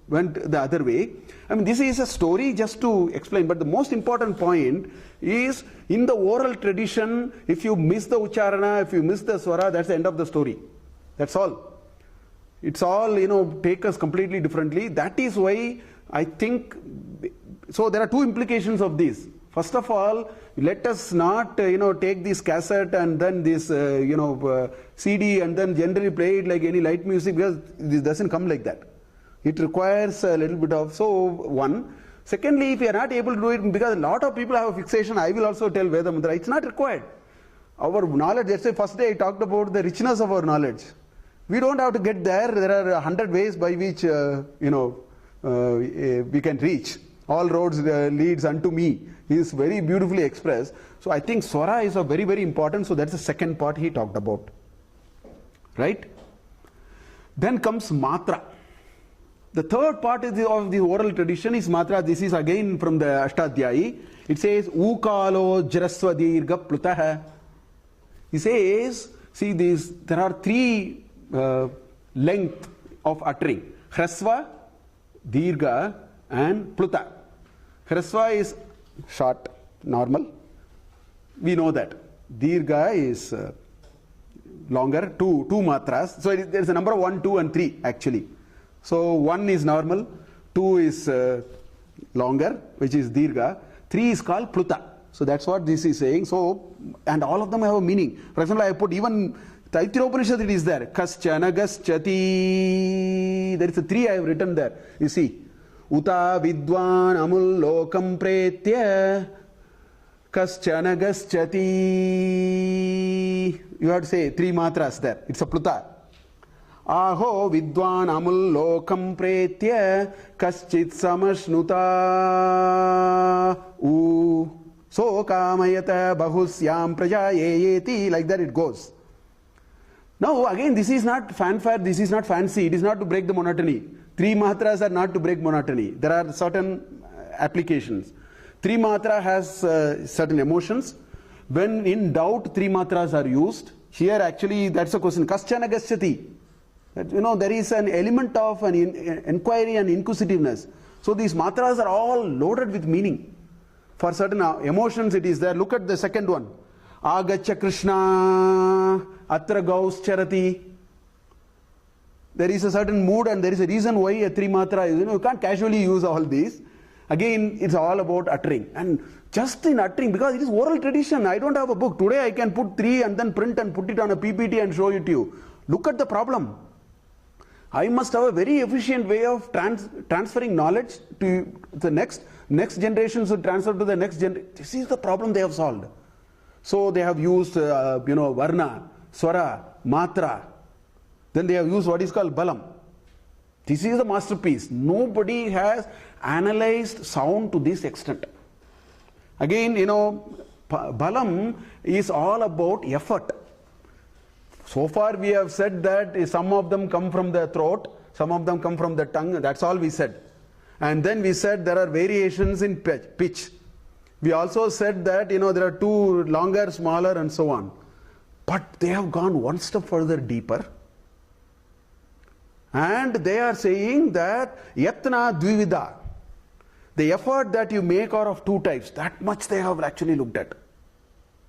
went the other way. I mean, this is a story just to explain, but the most important point is in the oral tradition, if you miss the ucharana, if you miss the swara, that's the end of the story. That's all. It's all, take us completely differently. That is why I think, so there are two implications of this. First of all, let us not, take this cassette and then this, CD and then generally play it like any light music, because this doesn't come like that. It requires a little bit of, so one. Secondly, if you are not able to do it, because a lot of people have a fixation, I will also tell Veda Mantra, it's not required. Our knowledge, let's say first day I talked about the richness of our knowledge. We don't have to get there. There are 100 ways by which, we can reach. All roads leads unto me. He is very beautifully expressed. So I think Swara is a very, very important. So that's the second part he talked about. Right? Then comes Matra. The third part of the oral tradition is Matra. This is again from the Ashtadhyayi. It says, Ukalo Jarasva Dirgha Plutaha. He says, see these, there are three length of uttering. Hrasva, Dirgha and Pluta. Hrasva is short, normal. We know that. Dirgha is longer, two matras. So there is a number of 1, 2 and 3 actually. So 1 is normal, 2 is longer, which is Dirgha. 3 is called Pluta. So that's what this is saying. So, and all of them have a meaning. For example, I put even Taittiriya Upanishad, it is there. Kaschana gaschati. There is a 3 I have written there. You see. Uta vidwan amul lokam pretya kaschana gaschati. You have to say 3 matras there. It's a Pluta. Aho vidwan amul lokam pretya kaschit samashnuta u so kamayata bahusyam prajayeti. Like that it goes. Now again, this is not fanfare, this is not fancy, it is not to break the monotony. 3 matras are not to break monotony. There are certain applications. 3 matra has certain emotions. When in doubt, 3 matras are used. Here actually that's a question. Kaschana gaschati. There is an element of an inquiry and inquisitiveness. So these matras are all loaded with meaning. For certain emotions it is there. Look at the second one. Agacha Krishna Atra Gaus Charati. There is a certain mood and there is a reason why a 3 matra is. You can't casually use all these. Again, it's all about uttering. And just in uttering, because it is oral tradition, I don't have a book. Today I can put 3 and then print and put it on a PPT and show it to you. Look at the problem. I must have a very efficient way of transferring knowledge to the next generation should transfer to the next generation. This is the problem they have solved. So they have used, Varna, Swara, Matra. Then they have used what is called Balam. This is the masterpiece. Nobody has analyzed sound to this extent. Again, Balam is all about effort. So far we have said that some of them come from the throat, some of them come from the tongue. That's all we said. And then we said there are variations in pitch. We also said that, there are 2 longer, smaller and so on. But they have gone one step further deeper. And they are saying that yatna dvivida. The effort that you make are of 2 types. That much they have actually looked at.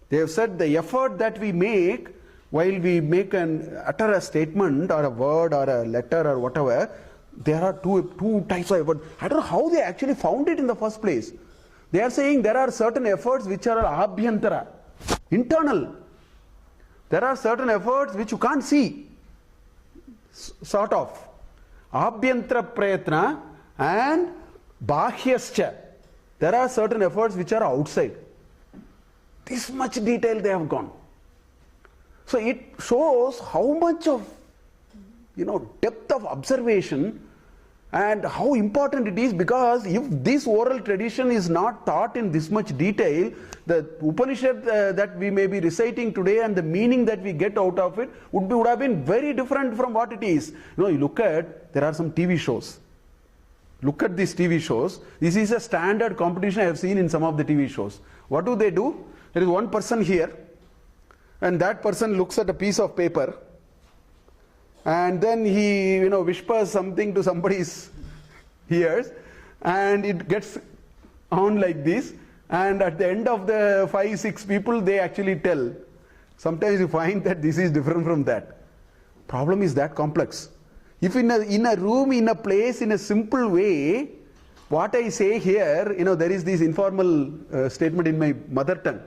They have said the effort that we make while we utter a statement or a word or a letter or whatever, there are two types of effort. I don't know how they actually found it in the first place. They are saying there are certain efforts which are abhyantara, internal. There are certain efforts which you can't see, sort of. Abhyantara prayatna and bahyascha. There are certain efforts which are outside. This much detail they have gone. So it shows how much of, depth of observation And how important it is, because if this oral tradition is not taught in this much detail, the Upanishad that we may be reciting today and the meaning that we get out of it would have been very different from what it is. You look at, there are some TV shows. Look at these TV shows. This is a standard competition I have seen in some of the TV shows. What do? There is one person here, and that person looks at a piece of paper, and then he whispers something to somebody's ears, and it gets on like this, and at the end of the 5-6 people, they actually tell. Sometimes you find that this is different from that. Problem is that complex. If in a room, in a place, in a simple way, what I say here, there is this informal statement in my mother tongue.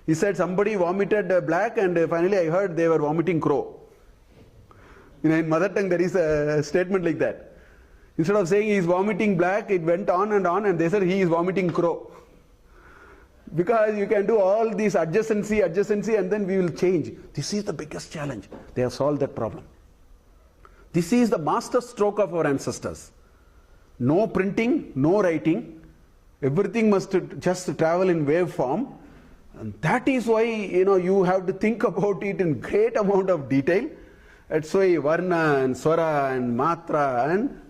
He said somebody vomited black, and finally I heard they were vomiting crow. In mother tongue there is a statement like that. Instead of saying he is vomiting black, it went on, and they said he is vomiting crow. Because you can do all these adjacency, and then we will change. This is the biggest challenge. They have solved that problem. This is the master stroke of our ancestors. No printing, no writing. Everything must just travel in wave form. And that is why you have to think about it in great amount of detail. That's why Varna and Swara and Matra and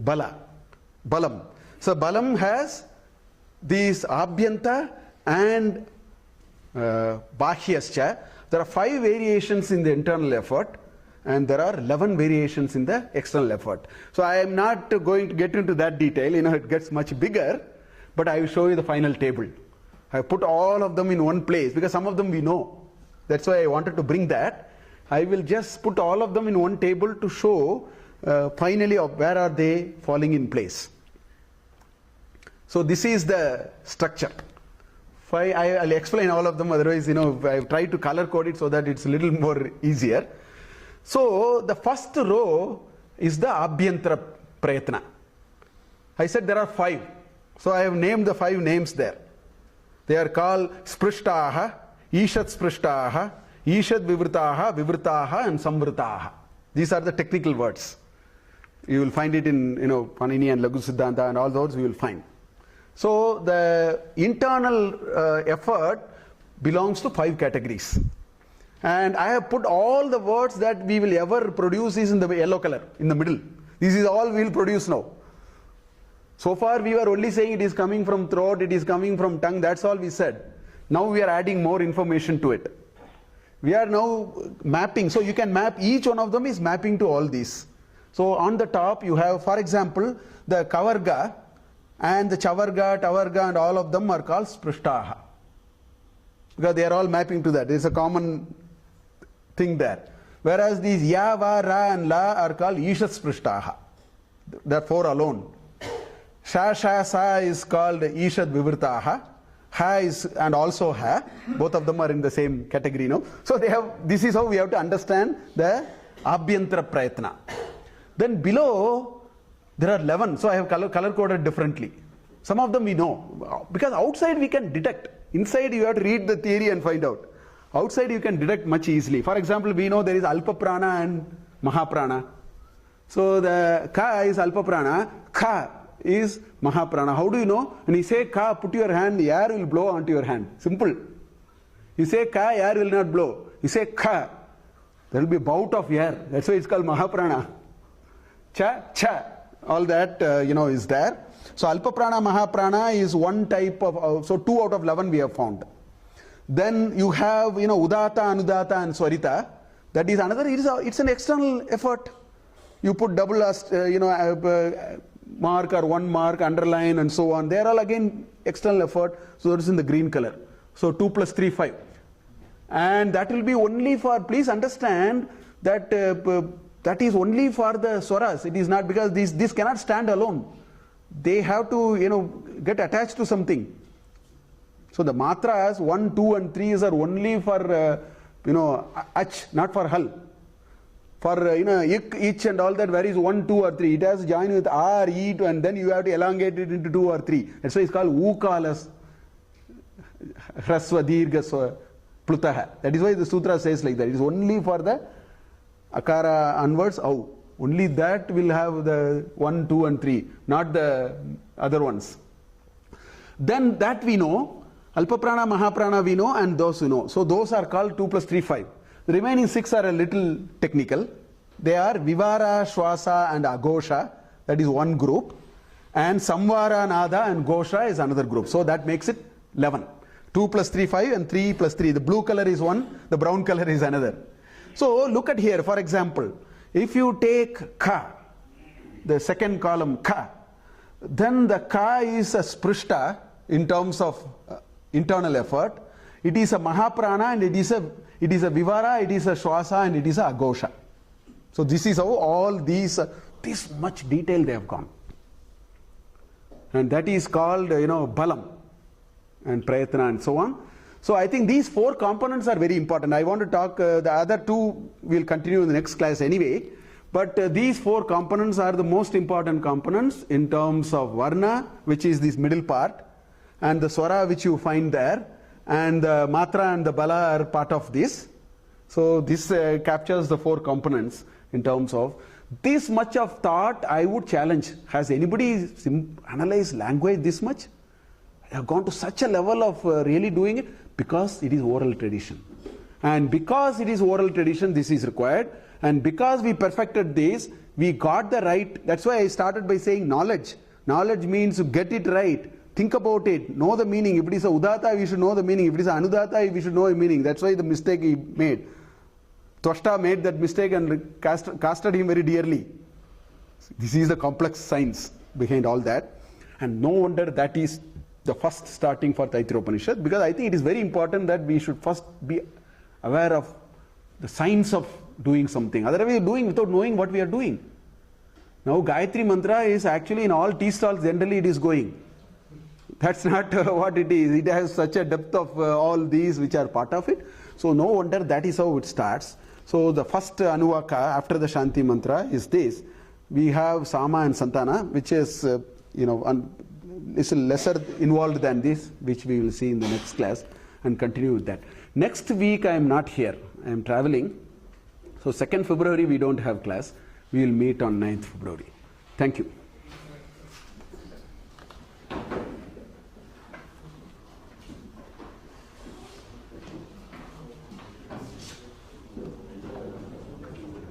Balam. So Balam has these Abhyanta and Bahyascha. There are 5 variations in the internal effort, and there are 11 variations in the external effort. So I am not going to get into that detail, it gets much bigger, but I will show you the final table. I put all of them in one place, because some of them we know. That's why I wanted to bring that. I will just put all of them in one table to show finally where are they falling in place. So this is the structure. I'll explain all of them, otherwise I've tried to color code it so that it's a little more easier. So the first row is the Abhyantara Prayatna. I said there are 5. So I have named the 5 names there. They are called Sprishtaha, Ishat Sprishtaha, Ishat Vivrtaha, and Samvrtaha. These are the technical words. You will find it in Panini and Laghu Siddhanta, and all those you will find. So the internal effort belongs to 5 categories. And I have put all the words that we will ever produce is in the yellow color, in the middle. This is all we will produce now. So far we were only saying it is coming from throat, it is coming from tongue, that's all we said. Now we are adding more information to it. We are now mapping, so you can map, each one of them is mapping to all these. So on the top you have, for example, the Kavarga and the Chavarga, Tavarga, and all of them are called Sprishtaha. Because they are all mapping to that. There is a common thing there. Whereas these Ya, Va, Ra, and La are called Ishat Sprishtaha. There are 4 alone. Sha, Sha, Sa is called Ishat Vivrtaha. Ha is, and also Ha. Both of them are in the same category now. So this is how we have to understand the Abhyantara Prayatna. Then below, there are 11. So I have color coded differently. Some of them we know. Because outside we can detect. Inside you have to read the theory and find out. Outside you can detect much easily. For example, we know there is Alpa Prana and Mahaprana. So the Ka is Alpa Prana, Kha is Mahaprana. How do you know? When you say Ka, put your hand, the air will blow onto your hand. Simple. You say Ka, air will not blow. You say Kha, there will be a bout of air. That's why it's called Mahaprana. Cha, Cha, all that is there. So Alpa Prana, Mahaprana is one type of, so 2 out of 11 we have found. Then you have, Udata, Anudata, and Swarita. That is another, it's an external effort. You put double, mark or 1 mark, underline, and so on. They are all again external effort. So that is in the green color. So 2 plus 3, 5. And that will be only for, please understand that that is only for the Swaras. It is not, because this cannot stand alone. They have to, get attached to something. So the matras 1, 2, and 3 are only for, ach, not for hal. For, ik, ich, and all that, where is 1, 2, or 3. It has joined with r, e, and then you have to elongate it into 2 or 3. That's why it's called ukalas, hrasva, dirga, plutaha. That is why the sutra says like that. It is only for the akara onwards, au. Only that will have the 1, 2 and 3, not the other ones. Then that we know, Alpaprana, Mahaprana we know, and those we know. So those are called 2 plus 3, 5. The remaining 6 are a little technical. They are Vivara, Shwasa and Agosha. That is one group. And Samvara, Nada and Gosha is another group. So that makes it 11. 2 plus 3, 5 and 3 plus 3. The blue color is one, the brown color is another. So look at here, for example, if you take Ka, the second column Ka, then the Ka is a Sprishta in terms of internal effort. It is a Mahaprana and it is a Vivara, it is a Shwasa and it is a Agosha. So this is how all these, this much detail they have gone. And that is called, Balam and Prayatna and so on. So I think these 4 components are very important. I want to talk, the other 2 will continue in the next class anyway. But these 4 components are the most important components in terms of Varna, which is this middle part, and the Swara which you find there, and the Matra and the Bala are part of this. So this captures the 4 components in terms of this much of thought. I would challenge, has anybody analyzed language this much? I have gone to such a level of really doing it because it is oral tradition. And because it is oral tradition, this is required. And because we perfected this, we got the right. That's why I started by saying knowledge. Knowledge means to get it right. Think about it. Know the meaning. If it is a Udata, we should know the meaning. If it is a Anudata, we should know the meaning. That's why the mistake he made. Twashta made that mistake and casted him very dearly. This is the complex science behind all that. And no wonder that is the first starting for Taittiriya Upanishad, because I think it is very important that we should first be aware of the science of doing something. Otherwise we are doing without knowing what we are doing. Now Gayatri Mantra is actually in all tea stalls, generally it is going. That's not what it is. It has such a depth of all these which are part of it. So no wonder that is how it starts. So the first anuvaka after the Shanti Mantra is this. We have Sama and Santana, which is is lesser involved than this, which we will see in the next class and continue with that. Next week I am not here. I am traveling. So 2nd February we don't have class. We will meet on 9th February. Thank you.